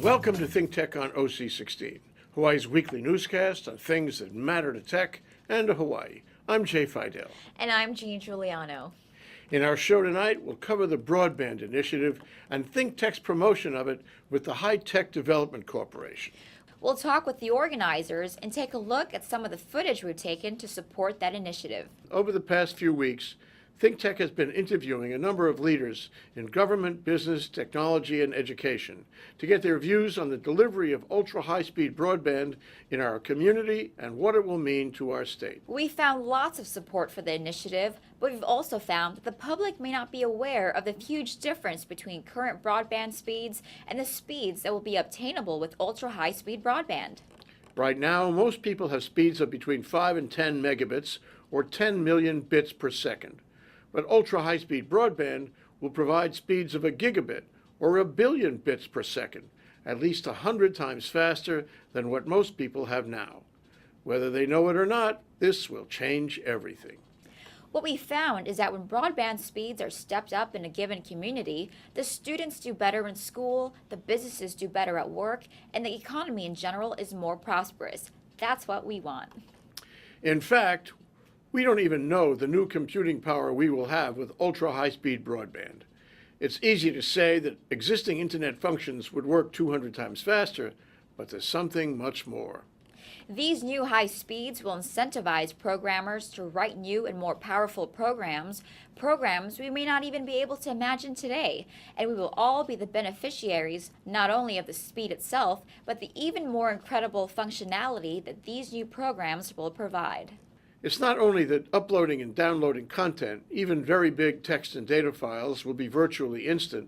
Welcome to ThinkTech on OC16, Hawaii's weekly newscast on things that matter to tech and to Hawaii. I'm Jay Fidell. And I'm Juliano. In our show tonight, we'll cover the Broadband initiative and ThinkTech's promotion of it with the High Tech Development Corporation. We'll talk with the organizers and take a look at some of the footage we've taken to support that initiative. Over the past few weeks, ThinkTech has been interviewing a number of leaders in government, business, technology, and education to get their views on the delivery of ultra-high-speed broadband in our community and what it will mean to our state. We found lots of support for the initiative, but we've also found that the public may not be aware of the huge difference between current broadband speeds and the speeds that will be obtainable with ultra-high-speed broadband. Right now, most people have speeds of between 5 and 10 megabits, or 10 million bits per second. But ultra-high-speed broadband will provide speeds of a gigabit, or a billion bits per second, at least 100 times faster than what most people have now. Whether they know it or not, this will change everything. What we found is that when broadband speeds are stepped up in a given community, the students do better in school, the businesses do better at work, and the economy in general is more prosperous. That's what we want. In fact, we don't even know the new computing power we will have with ultra-high-speed broadband. It's easy to say that existing internet functions would work 200 times faster, but there's something much more. These new high speeds will incentivize programmers to write new and more powerful programs we may not even be able to imagine today, and we will all be the beneficiaries not only of the speed itself, but the even more incredible functionality that these new programs will provide. It's not only that uploading and downloading content, even very big text and data files, will be virtually instant,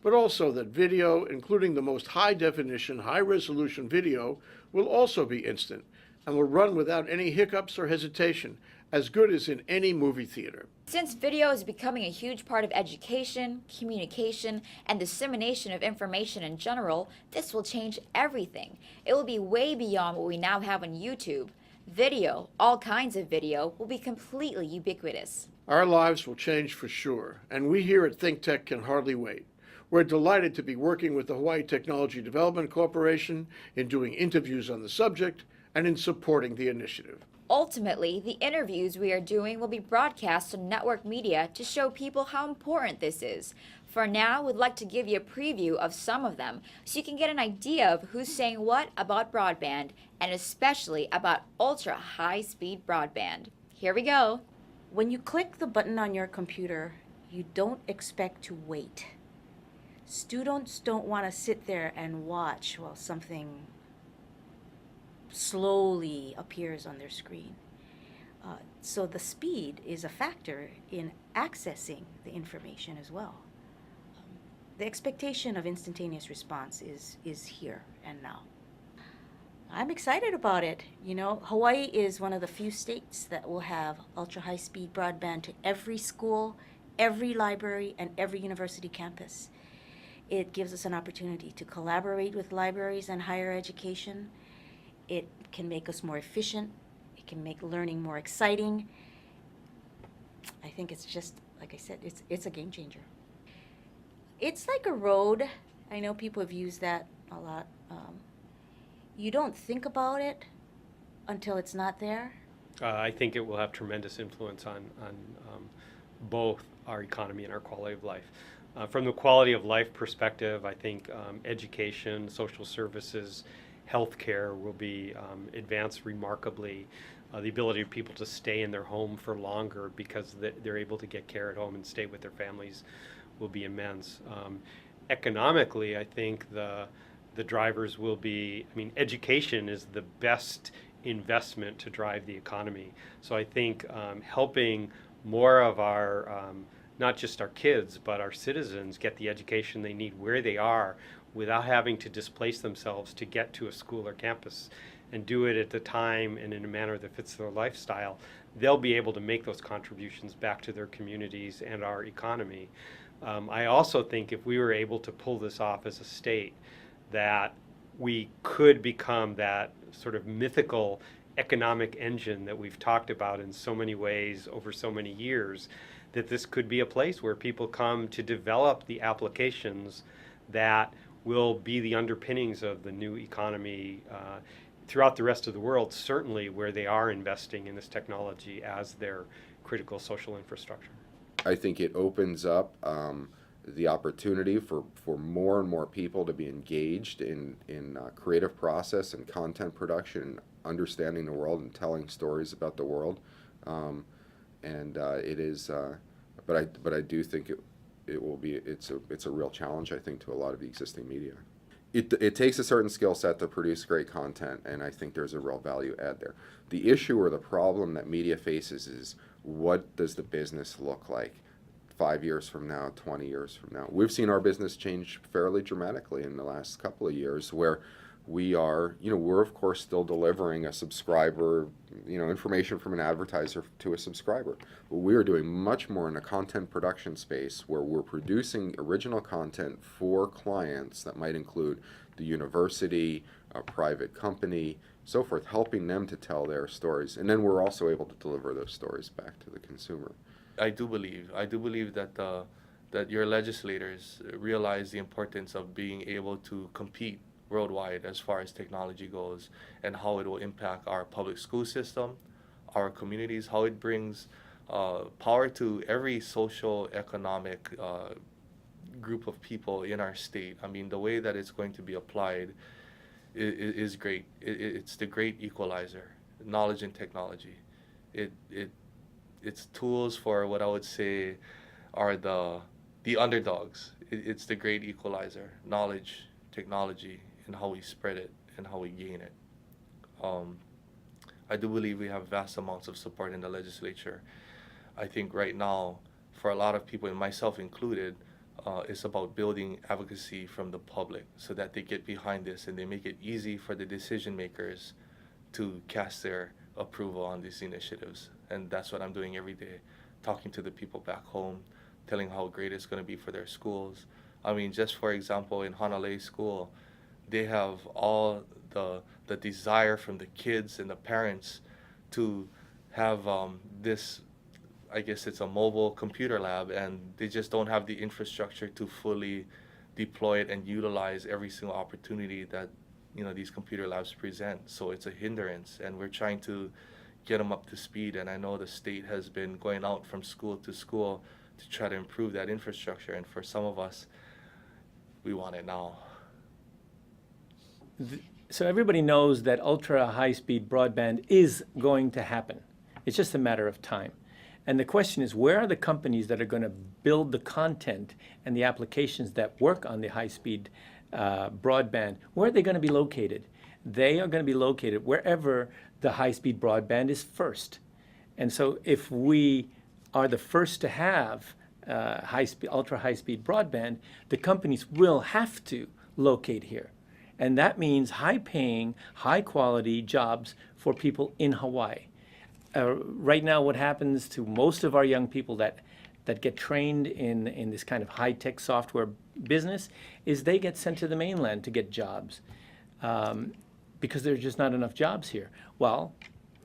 but also that video, including the most high-definition, high-resolution video, will also be instant and will run without any hiccups or hesitation, as good as in any movie theater. Since video is becoming a huge part of education, communication, and dissemination of information in general, this will change everything. It will be way beyond what we now have on YouTube. Video, all kinds of video, will be completely ubiquitous. Our lives will change for sure, and we here at ThinkTech can hardly wait. We're delighted to be working with the Hawaii Technology Development Corporation in doing interviews on the subject and in supporting the initiative. Ultimately, the interviews we are doing will be broadcast on network media to show people how important this is. For now, we'd like to give you a preview of some of them so you can get an idea of who's saying what about broadband, and especially about ultra-high-speed broadband. Here we go. When you click the button on your computer, you don't expect to wait. Students don't want to sit there and watch while something slowly appears on their screen. So the speed is a factor in accessing the information as well. The expectation of instantaneous response is here and now. I'm excited about it. You know, Hawaii is one of the few states that will have ultra-high-speed broadband to every school, every library, and every university campus. It gives us an opportunity to collaborate with libraries and higher education. It can make us more efficient. It can make learning more exciting. I think it's just, like I said, it's a game changer. It's like a road. I know people have used that a lot. You don't think about it until it's not there. I think it will have tremendous influence on both our economy and our quality of life. From the quality of life perspective, I think education, social services, healthcare will be advanced remarkably. The ability of people to stay in their home for longer because they're able to get care at home and stay with their families will be immense. Economically, I think the drivers will be, education is the best investment to drive the economy. So I think helping more of our, not just our kids, but our citizens get the education they need where they are without having to displace themselves to get to a school or campus and do it at the time and in a manner that fits their lifestyle, they'll be able to make those contributions back to their communities and our economy. I also think if we were able to pull this off as a state, that we could become that sort of mythical economic engine that we've talked about in so many ways over so many years, that this could be a place where people come to develop the applications that will be the underpinnings of the new economy throughout the rest of the world, certainly where they are investing in this technology as their critical social infrastructure. I think it opens up the opportunity for more and more people to be engaged in creative process and content production, understanding the world and telling stories about the world. It is, but I do think it will be, it's a real challenge, I think, to a lot of the existing media. It takes a certain skill set to produce great content, and I think there's a real value add there. The issue or the problem that media faces is, what does the business look like 5 years from now, 20 years from now? We've seen our business change fairly dramatically in the last couple of years, where we are, we're of course still delivering a subscriber, information from an advertiser to a subscriber. But we are doing much more in a content production space, where we're producing original content for clients that might include the university, a private company, so forth, helping them to tell their stories. And then we're also able to deliver those stories back to the consumer. I do believe that that your legislators realize the importance of being able to compete worldwide as far as technology goes, and how it will impact our public school system, our communities, how it brings power to every social, economic group of people in our state. I mean, the way that it's going to be applied is great. It's the great equalizer, knowledge and technology. It's tools for what I would say are the underdogs. It's the great equalizer, knowledge, technology, and how we spread it and how we gain it. I do believe we have vast amounts of support in the legislature. I think right now, for a lot of people, and myself included, it's about building advocacy from the public so that they get behind this and they make it easy for the decision makers to cast their approval on these initiatives. And that's what I'm doing every day, talking to the people back home, telling how great it's going to be for their schools. I mean, just for example, in Honolulu school, they have all the desire from the kids and the parents to have this, I guess it's a mobile computer lab, and they just don't have the infrastructure to fully deploy it and utilize every single opportunity that these computer labs present. So it's a hindrance, and we're trying to get them up to speed. And I know the state has been going out from school to school to try to improve that infrastructure, and for some of us, we want it now. So everybody knows that ultra high-speed broadband is going to happen. It's just a matter of time. And the question is, where are the companies that are going to build the content and the applications that work on the high-speed broadband? Where are they going to be located? They are going to be located wherever the high-speed broadband is first. And so if we are the first to have ultra high-speed broadband, the companies will have to locate here. And that means high-paying, high-quality jobs for people in Hawaii. Right now, what happens to most of our young people that get trained in this kind of high-tech software business is they get sent to the mainland to get jobs because there's just not enough jobs here. Well,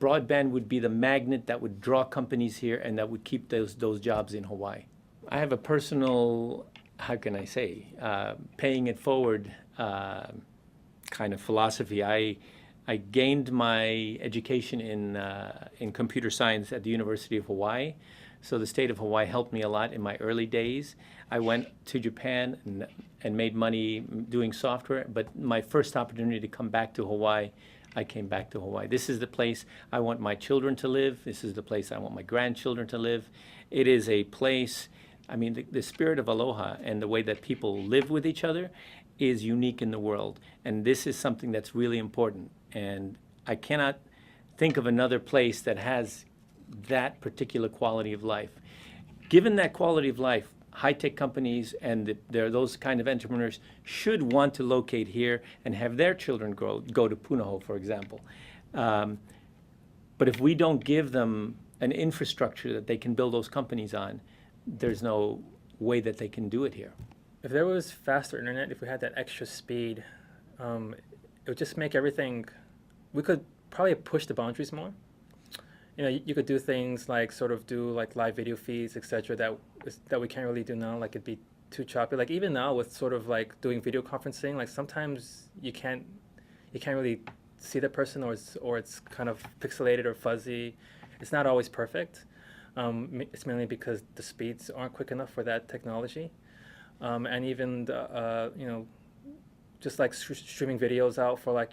broadband would be the magnet that would draw companies here and that would keep those jobs in Hawaii. I have a personal, how can I say, paying it forward kind of philosophy. I gained my education in computer science at the University of Hawaii. So the state of Hawaii helped me a lot in my early days. I went to Japan and made money doing software, but my first opportunity to come back to Hawaii, I came back to Hawaii. This is the place I want my children to live. This is the place I want my grandchildren to live. It is a place, I mean, the spirit of aloha and the way that people live with each other is unique in the world. And this is something that's really important. And I cannot think of another place that has that particular quality of life. Given that quality of life, high-tech companies and those kind of entrepreneurs should want to locate here and have their children go to Punahou, for example. But if we don't give them an infrastructure that they can build those companies on, there's no way that they can do it here. If there was faster internet, if we had that extra speed, it would just make everything, we could probably push the boundaries more. You could do things like sort of do like live video feeds, etc. that we can't really do now. Like it'd be too choppy. Like even now with sort of like doing video conferencing, like sometimes you can't really see the person, or it's kind of pixelated or fuzzy. It's not always perfect. It's mainly because the speeds aren't quick enough for that technology, and even the, just like streaming videos out for like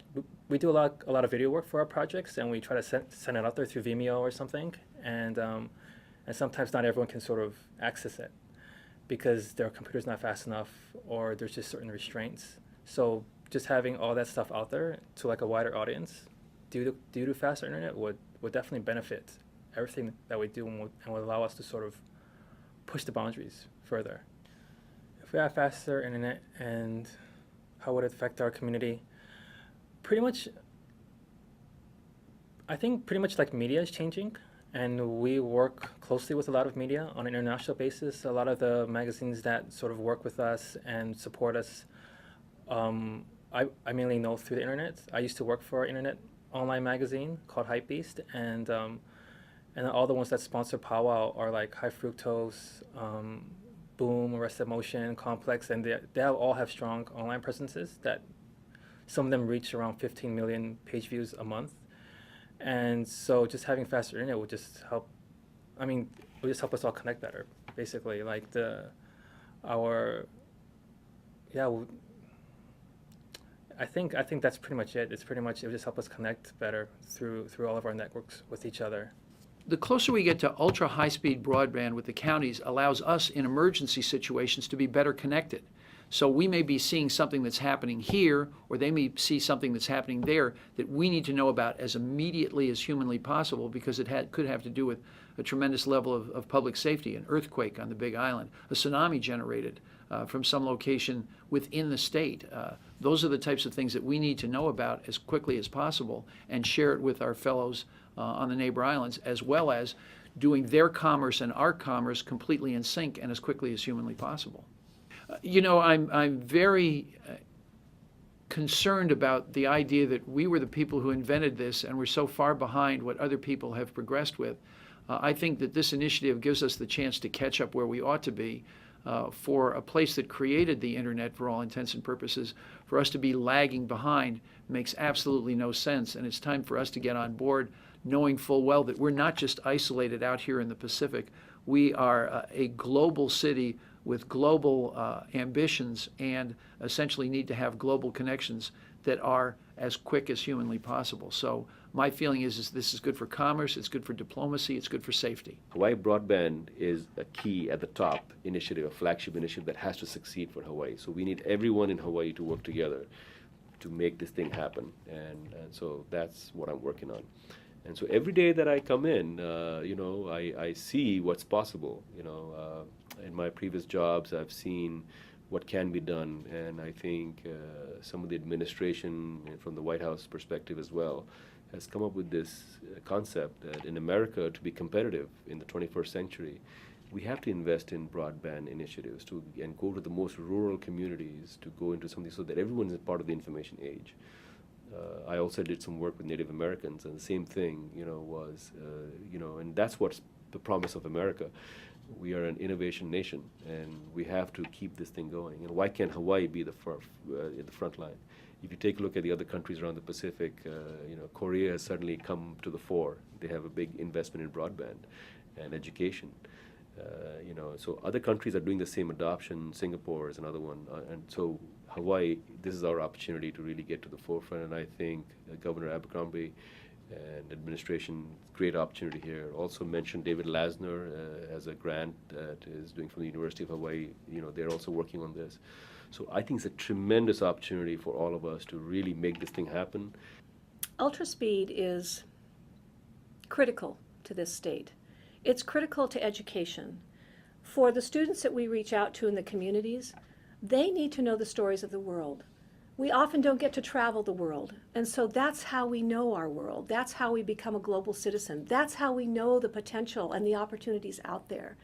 we do a lot of video work for our projects, and we try to send it out there through Vimeo or something, and sometimes not everyone can sort of access it because their computer's not fast enough, or there's just certain restraints. So just having all that stuff out there to like a wider audience due to faster internet would definitely benefit everything that we do, and would allow us to sort of push the boundaries further. If we have faster internet, and how would it affect our community? I think pretty much like media is changing, and we work closely with a lot of media on an international basis. A lot of the magazines that sort of work with us and support us, I mainly know through the internet. I used to work for an internet online magazine called Hypebeast, and all the ones that sponsor Powwow are like High Fructose, Boom, Arrested Motion, Complex, and they all have strong online presences that some of them reach around 15 million page views a month. And so just having faster internet would just help. I mean, it would just help us all connect better, basically. Like I think that's pretty much it. It's pretty much, it would just help us connect better through all of our networks with each other. The closer we get to ultra high-speed broadband with the counties allows us in emergency situations to be better connected. So we may be seeing something that's happening here, or they may see something that's happening there that we need to know about as immediately as humanly possible, because it could have to do with a tremendous level of public safety, an earthquake on the Big Island, a tsunami generated from some location within the state. Those are the types of things that we need to know about as quickly as possible and share it with our fellows on the neighbor islands, as well as doing their commerce and our commerce completely in sync and as quickly as humanly possible. I'm very concerned about the idea that we were the people who invented this and we're so far behind what other people have progressed with. I think that this initiative gives us the chance to catch up where we ought to be. For a place that created the internet for all intents and purposes, for us to be lagging behind makes absolutely no sense, and it's time for us to get on board, knowing full well that we're not just isolated out here in the Pacific. We are a global city with global ambitions, and essentially need to have global connections that are as quick as humanly possible. So my feeling is this is good for commerce, it's good for diplomacy, it's good for safety. Hawaii Broadband is a key at the top initiative, a flagship initiative that has to succeed for Hawaii. So we need everyone in Hawaii to work together to make this thing happen. And so that's what I'm working on. And so every day that I come in, I see what's possible. In my previous jobs, I've seen what can be done, and I think some of the administration, from the White House perspective as well, has come up with this concept that in America, to be competitive in the 21st century, we have to invest in broadband initiatives and go to the most rural communities to go into something so that everyone is part of the information age. I also did some work with Native Americans, and the same thing, and that's what's the promise of America. We are an innovation nation, and we have to keep this thing going. And why can't Hawaii be at the front line? If you take a look at the other countries around the Pacific, Korea has suddenly come to the fore. They have a big investment in broadband and education. So other countries are doing the same adoption. Singapore is another one, and so Hawaii, this is our opportunity to really get to the forefront. And I think Governor Abercrombie and administration, great opportunity here. Also mentioned David Lassner as a grant that is doing from the University of Hawaii. They're also working on this. So I think it's a tremendous opportunity for all of us to really make this thing happen. Ultra speed is critical to this state. It's critical to education. For the students that we reach out to in the communities, they need to know the stories of the world. We often don't get to travel the world, and so that's how we know our world. That's how we become a global citizen. That's how we know the potential and the opportunities out there.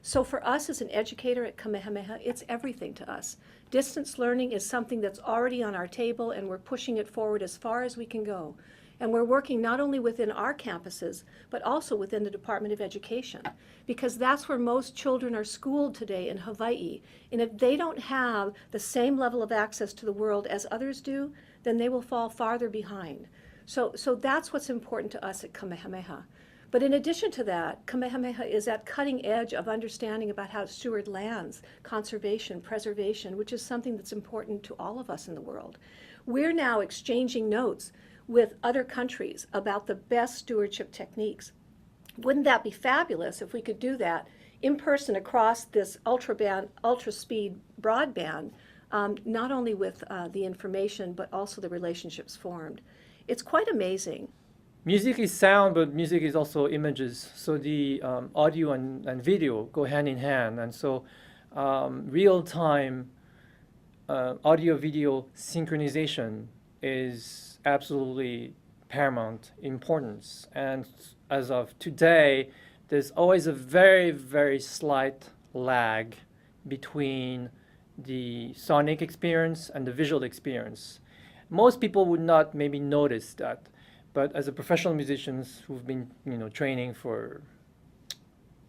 So for us as an educator at Kamehameha, it's everything to us. Distance learning is something that's already on our table, and we're pushing it forward as far as we can go. And we're working not only within our campuses, but also within the Department of Education, because that's where most children are schooled today in Hawaii. And if they don't have the same level of access to the world as others do, then they will fall farther behind. So that's what's important to us at Kamehameha. But in addition to that, Kamehameha is at cutting edge of understanding about how to steward lands, conservation, preservation, which is something that's important to all of us in the world. We're now exchanging notes with other countries about the best stewardship techniques. Wouldn't that be fabulous if we could do that in person across this ultra-speed broadband, not only with the information, but also the relationships formed? It's quite amazing. Music is sound, but music is also images. So the audio and video go hand in hand. And so real-time audio-video synchronization is absolutely paramount importance. And as of today, there's always a very, very slight lag between the sonic experience and the visual experience. Most people would not maybe notice that. But as a professional musicians who've been, training for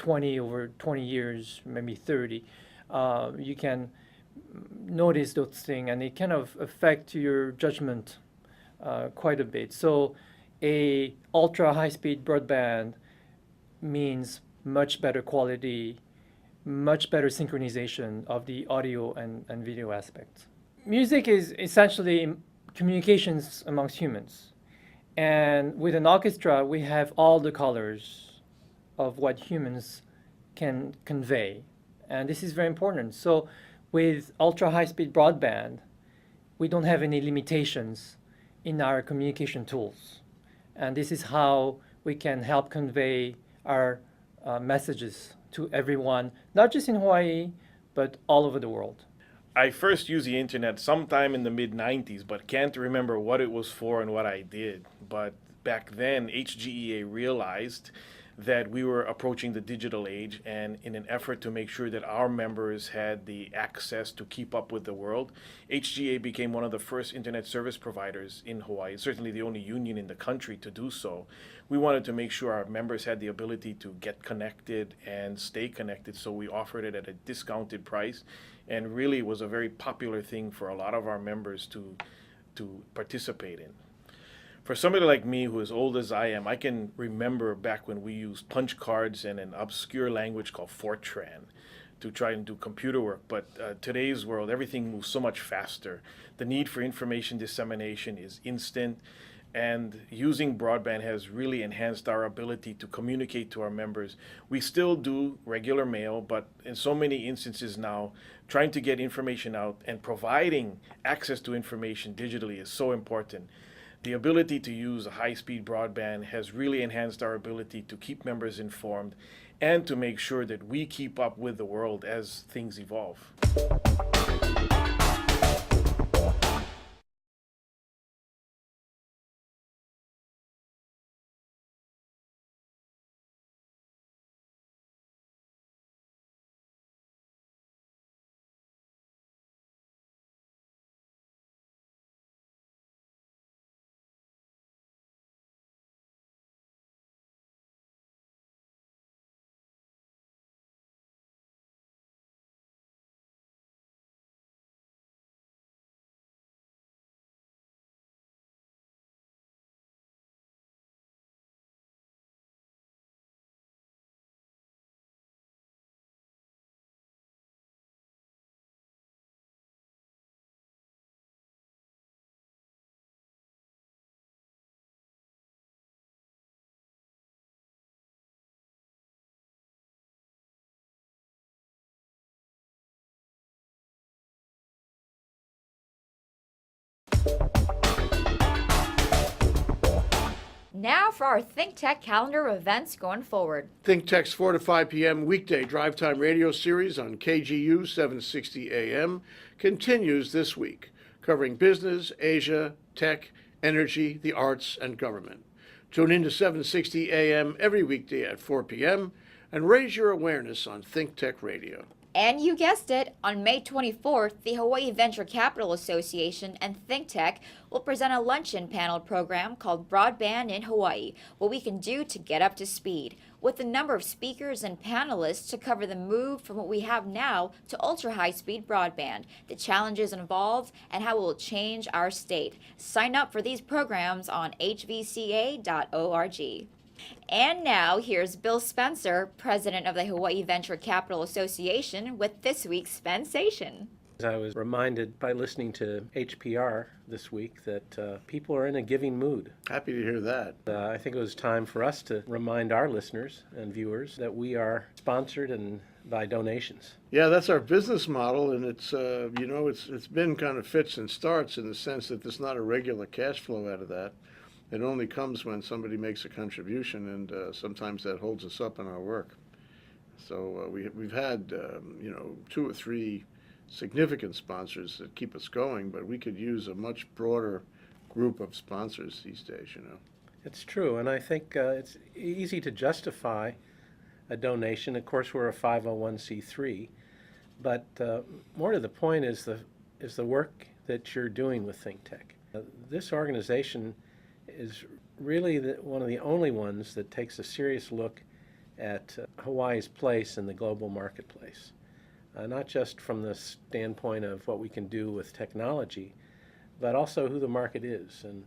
over 20 years, maybe 30, you can notice those things, and it kind of affect your judgment quite a bit. So a ultra high-speed broadband means much better quality, much better synchronization of the audio and video aspects. Music is essentially communications amongst humans. And with an orchestra, we have all the colors of what humans can convey. And this is very important. So with ultra high-speed broadband, we don't have any limitations in our communication tools. And this is how we can help convey our messages to everyone, not just in Hawaii, but all over the world. I first used the internet sometime in the mid-90s, but can't remember what it was for and what I did. But back then, HGEA realized that we were approaching the digital age, and in an effort to make sure that our members had the access to keep up with the world, HGEA became one of the first internet service providers in Hawaii, certainly the only union in the country to do so. We wanted to make sure our members had the ability to get connected and stay connected, so we offered it at a discounted price, and really was a very popular thing for a lot of our members to participate in. For somebody like me who is old as I am, I can remember back when we used punch cards and an obscure language called Fortran to try and do computer work. But today's world, everything moves so much faster. The need for information dissemination is instant, and using broadband has really enhanced our ability to communicate to our members. We still do regular mail, but in so many instances now, trying to get information out and providing access to information digitally is so important. The ability to use a high-speed broadband has really enhanced our ability to keep members informed and to make sure that we keep up with the world as things evolve. Now for our ThinkTech calendar of events going forward. ThinkTech's 4 to 5 p.m. weekday drive time radio series on KGU 760 AM continues this week, covering business, Asia, tech, energy, the arts, and government. Tune in to 760 AM every weekday at 4 p.m. and raise your awareness on ThinkTech Radio. And you guessed it, on May 24th, the Hawaii Venture Capital Association and ThinkTech will present a luncheon panel program called Broadband in Hawaii, What We Can Do to Get Up to Speed, with a number of speakers and panelists to cover the move from what we have now to ultra-high-speed broadband, the challenges involved, and how it will change our state. Sign up for these programs on hvca.org. And now, here's Bill Spencer, president of the Hawaii Venture Capital Association, with this week's Spensation. I was reminded by listening to HPR this week that people are in a giving mood. Happy to hear that. I think it was time for us to remind our listeners and viewers that we are sponsored and by donations. Yeah, that's our business model, and it's it's been kind of fits and starts in the sense that there's not a regular cash flow out of that. It only comes when somebody makes a contribution, and sometimes that holds us up in our work. So we've had 2 or 3 significant sponsors that keep us going, but we could use a much broader group of sponsors these days. It's true, and I think it's easy to justify a donation. Of course, we're a 501c3, but more to the point is the work that you're doing with ThinkTech. This organization is really one of the only ones that takes a serious look at Hawaii's place in the global marketplace. Not just from the standpoint of what we can do with technology, but also who the market is and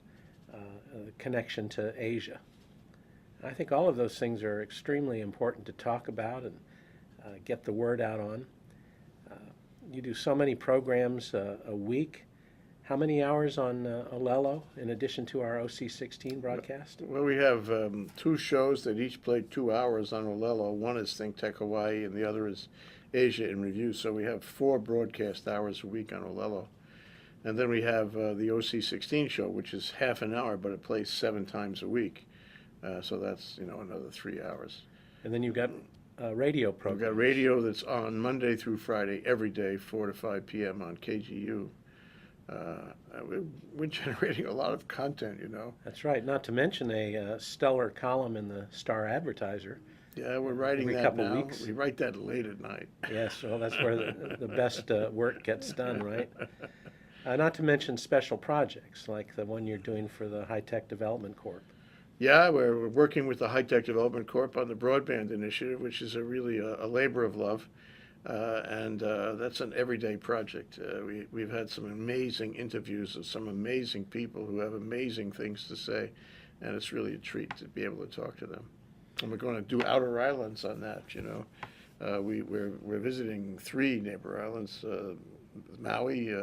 the connection to Asia. I think all of those things are extremely important to talk about and get the word out on. You do so many programs a week. How many hours on Olelo in addition to our OC16 broadcast? Well, we have 2 shows that each play 2 hours on Olelo. One is ThinkTech Hawaii, and the other is Asia in Review. So we have 4 broadcast hours a week on Olelo. And then we have the OC16 show, which is half an hour, but it plays 7 times a week. So that's another 3 hours. And then you've got radio programs. We've got radio that's on Monday through Friday, every day, 4 to 5 p.m. on KGU. We're generating a lot of content, That's right. Not to mention a stellar column in the Star Advertiser. Yeah, we're writing every that couple now. weeks. We write that late at night. Yes, well, that's where the best work gets done, right? Not to mention special projects like the one you're doing for the High Tech Development Corp. Yeah, we're working with the High Tech Development Corp on the Broadband initiative, which is really a labor of love. And that's an everyday project. We've had some amazing interviews of some amazing people who have amazing things to say, and it's really a treat to be able to talk to them. And we're going to do outer islands on that. We're visiting 3 neighbor islands: Maui,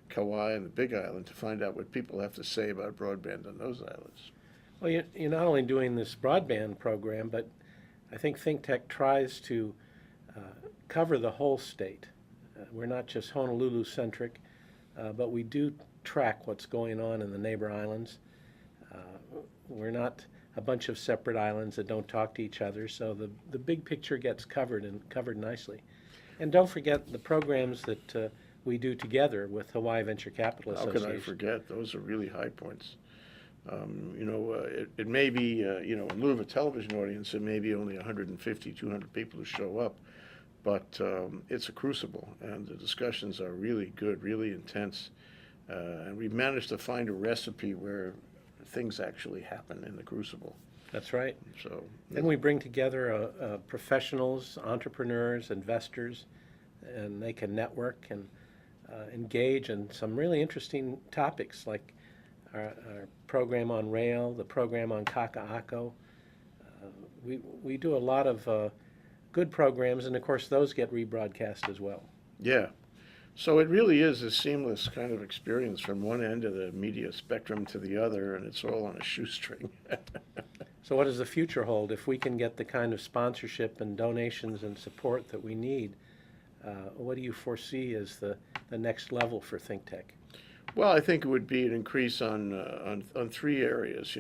Kauai, and the Big Island, to find out what people have to say about broadband on those islands. Well, you're not only doing this broadband program, but I think ThinkTech tries to cover the whole state. We're not just Honolulu-centric, but we do track what's going on in the neighbor islands. We're not a bunch of separate islands that don't talk to each other, so the big picture gets covered and covered nicely. And don't forget the programs that we do together with Hawaii Venture Capital Association. How could I forget? Those are really high points. It may be, in lieu of a television audience, it may be only 150, 200 people who show up, but it's a crucible, and the discussions are really good, really intense, and we've managed to find a recipe where things actually happen in the crucible. That's right. So then we bring together professionals, entrepreneurs, investors, and they can network and engage in some really interesting topics like our program on rail, the program on Kaka'ako. We do a lot of good programs, and of course those get rebroadcast as well. Yeah. So it really is a seamless kind of experience from one end of the media spectrum to the other, and it's all on a shoestring. So what does the future hold? If we can get the kind of sponsorship and donations and support that we need, what do you foresee as the next level for ThinkTech? Well, I think it would be an increase on 3 areas.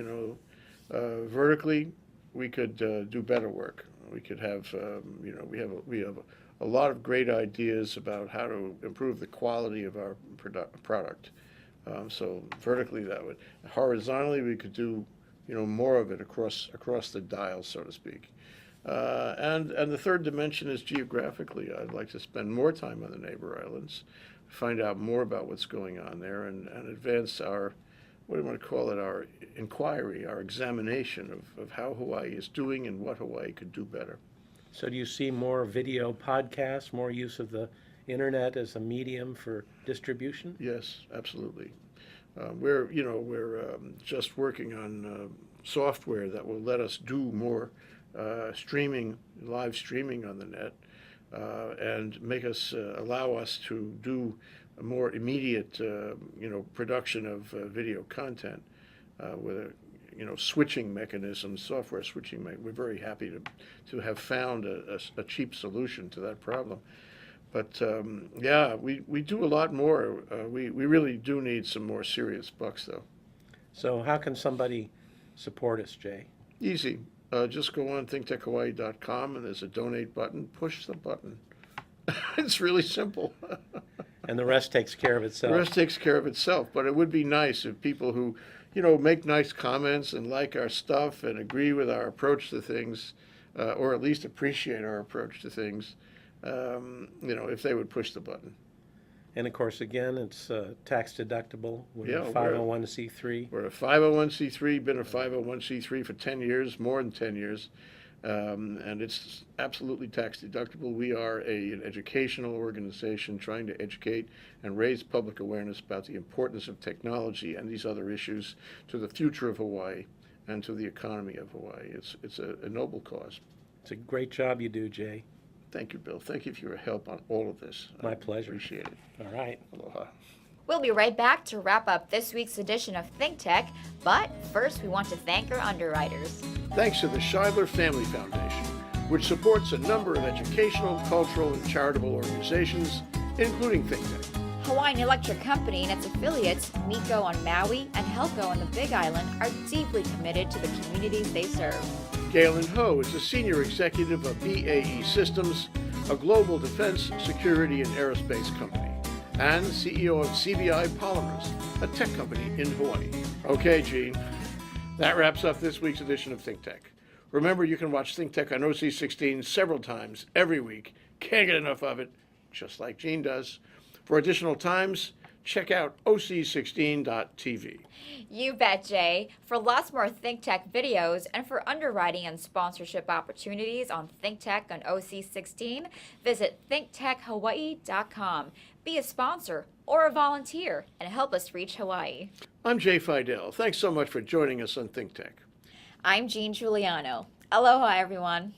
Vertically, we could do better work. We could have, we have a lot of great ideas about how to improve the quality of our product. So vertically, that would. Horizontally, we could do, more of it across the dial, so to speak. And the third dimension is geographically. I'd like to spend more time on the neighbor islands, find out more about what's going on there, and advance our, what do you want to call it, our inquiry, our examination of how Hawaii is doing and what Hawaii could do better. So do you see more video podcasts, more use of the internet as a medium for distribution? Yes, absolutely. We're just working on software that will let us do more streaming, live streaming on the net, and make us allow us to do a more immediate, production of video content with a, switching mechanism, software switching. We're very happy to have found a cheap solution to that problem. But we do a lot more. We really do need some more serious bucks, though. So how can somebody support us, Jay? Easy. Just go on thinktechhawaii.com and there's a donate button. Push the button. It's really simple. And the rest takes care of itself. The rest takes care of itself. But it would be nice if people who, make nice comments and like our stuff and agree with our approach to things, or at least appreciate our approach to things, if they would push the button. And of course, again, it's tax deductible. We're a Yeah, 501c3. We're a 501c3, been a 501c3 for 10 years, more than 10 years, and it's absolutely tax deductible. We are an educational organization trying to educate and raise public awareness about the importance of technology and these other issues to the future of Hawaii and to the economy of Hawaii. It's a noble cause. It's a great job you do, Jay. Thank you, Bill. Thank you for your help on all of this. My pleasure. Appreciate it. All right. Aloha. We'll be right back to wrap up this week's edition of ThinkTech, but first we want to thank our underwriters. Thanks to the Shidler Family Foundation, which supports a number of educational, cultural, and charitable organizations, including ThinkTech. Hawaiian Electric Company and its affiliates, MECO on Maui and Helco on the Big Island, are deeply committed to the communities they serve. Galen Ho is the Senior Executive of BAE Systems, a global defense, security, and aerospace company, and CEO of CBI Polymers, a tech company in Hawaii. Okay, Gene, that wraps up this week's edition of ThinkTech. Remember, you can watch ThinkTech on OC16 several times every week. Can't get enough of it, just like Gene does. For additional times, check out oc16.tv. You bet, Jay. For lots more ThinkTech videos and for underwriting and sponsorship opportunities on ThinkTech on OC16, visit thinktechhawaii.com. Be a sponsor or a volunteer and help us reach Hawaii. I'm Jay Fidell. Thanks so much for joining us on ThinkTech. I'm Jean Juliano. Aloha, everyone.